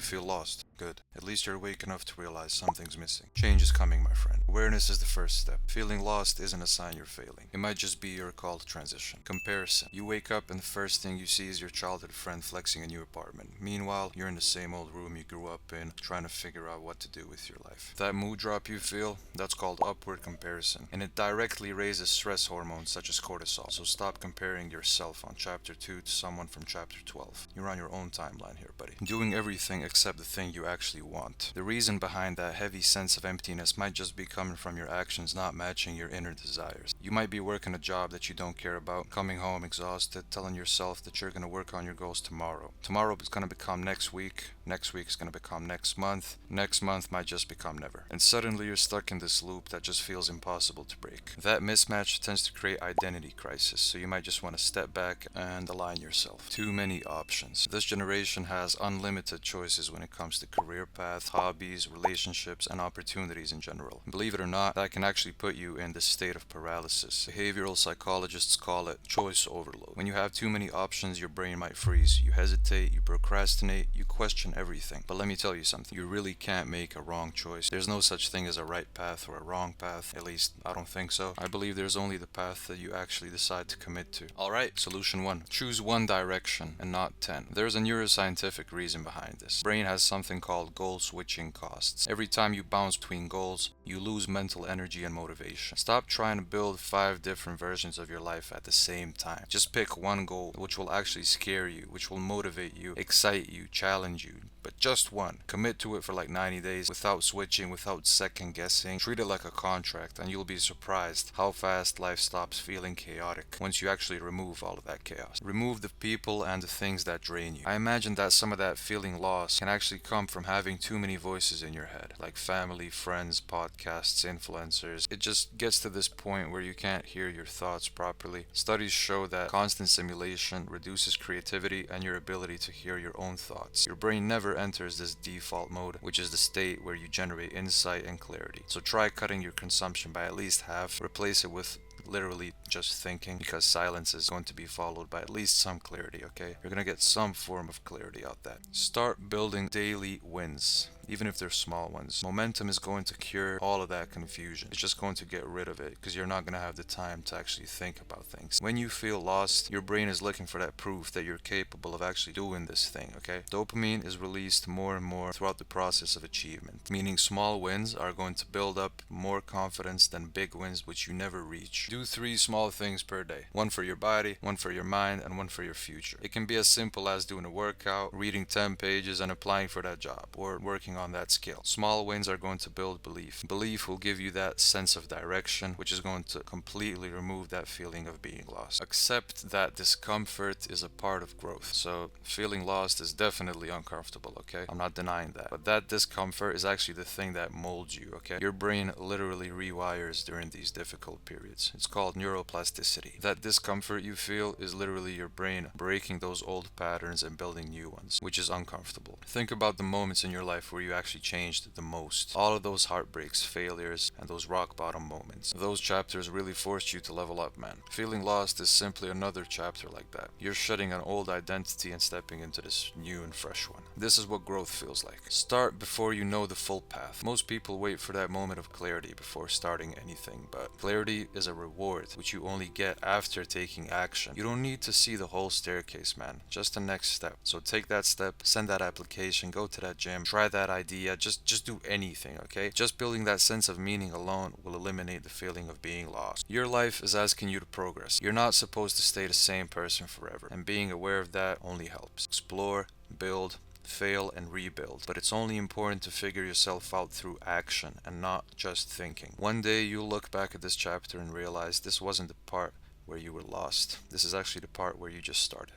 feel lost. Good. At least you're awake enough to realize something's missing. Change is coming, my friend. Awareness is the first step. Feeling lost isn't a sign you're failing. It might just be your call to transition. Comparison. You wake up and the first thing you see is your childhood friend flexing a new apartment. Meanwhile, you're in the same old room you grew up in, trying to figure out what to do with your life. That mood drop you feel, that's called upward comparison. And it directly raises stress hormones such as cortisol. So stop comparing yourself on chapter 2 to someone from chapter 12. You're on your own timeline here, buddy. Doing everything except the thing you actually want. The reason behind that heavy sense of emptiness might just be coming from your actions not matching your inner desires. You might be working a job that you don't care about, coming home exhausted, telling yourself that you're going to work on your goals tomorrow. Tomorrow is going to become next week is going to become next month might just become never. And suddenly you're stuck in this loop that just feels impossible to break. That mismatch tends to create identity crisis, so you might just want to step back and align yourself. Too many options. This generation has unlimited choices when it comes to career path, hobbies, relationships, and opportunities in general. Believe it or not, that can actually put you in this state of paralysis. Behavioral psychologists call it choice overload. When you have too many options, your brain might freeze. You hesitate, you procrastinate, you question everything. But let me tell you something, you really can't make a wrong choice. There's no such thing as a right path or a wrong path. At least, I don't think so. I believe there's only the path that you actually decide to commit to. Alright, solution 1. Choose one direction and not 10. There's a neuroscientific reason behind this. Brain has something called goal switching costs. Every time you bounce between goals, you lose mental energy and motivation. Stop trying to build 5 different versions of your life at the same time. Just pick one goal which will actually scare you, which will motivate you, excite you, challenge you. But just one. Commit to it for like 90 days without switching, without second guessing. Treat it like a contract and you'll be surprised how fast life stops feeling chaotic once you actually remove all of that chaos. Remove the people and the things that drain you. I imagine that some of that feeling lost can actually come from having too many voices in your head, like family, friends, podcasts, influencers. It just gets to this point where you can't hear your thoughts properly. Studies show that constant stimulation reduces creativity and your ability to hear your own thoughts. Your brain never enters this default mode, which is the state where you generate insight and clarity. So try cutting your consumption by at least half. Replace it with literally just thinking, because silence is going to be followed by at least some clarity, okay? You're gonna get some form of clarity out that. Start building daily wins, even if they're small ones. Momentum is going to cure all of that confusion. It's just going to get rid of it because you're not going to have the time to actually think about things. When you feel lost, your brain is looking for that proof that you're capable of actually doing this thing, okay? Dopamine is released more and more throughout the process of achievement, meaning small wins are going to build up more confidence than big wins which you never reach. Do 3 small things per day. One for your body, one for your mind, and one for your future. It can be as simple as doing a workout, reading 10 pages, and applying for that job, or working on that skill. Small wins are going to build belief. Belief will give you that sense of direction, which is going to completely remove that feeling of being lost. Accept that discomfort is a part of growth. So feeling lost is definitely uncomfortable, okay? I'm not denying that. But that discomfort is actually the thing that molds you, okay? Your brain literally rewires during these difficult periods. It's called neuroplasticity. That discomfort you feel is literally your brain breaking those old patterns and building new ones, which is uncomfortable. Think about the moments in your life where you actually changed the most. All of those heartbreaks, failures, and those rock bottom moments. Those chapters really forced you to level up, man. Feeling lost is simply another chapter like that. You're shedding an old identity and stepping into this new and fresh one. This is what growth feels like. Start before you know the full path. Most people wait for that moment of clarity before starting anything, but clarity is a reward which you only get after taking action. You don't need to see the whole staircase, man. Just the next step. So take that step, send that application, go to that gym, try that idea, just do anything, okay? Just building that sense of meaning alone will eliminate the feeling of being lost. Your life is asking you to progress. You're not supposed to stay the same person forever, and being aware of that only helps. Explore, build, fail, and rebuild. But it's only important to figure yourself out through action and not just thinking. One day you'll look back at this chapter and realize this wasn't the part where you were lost. This is actually the part where you just started.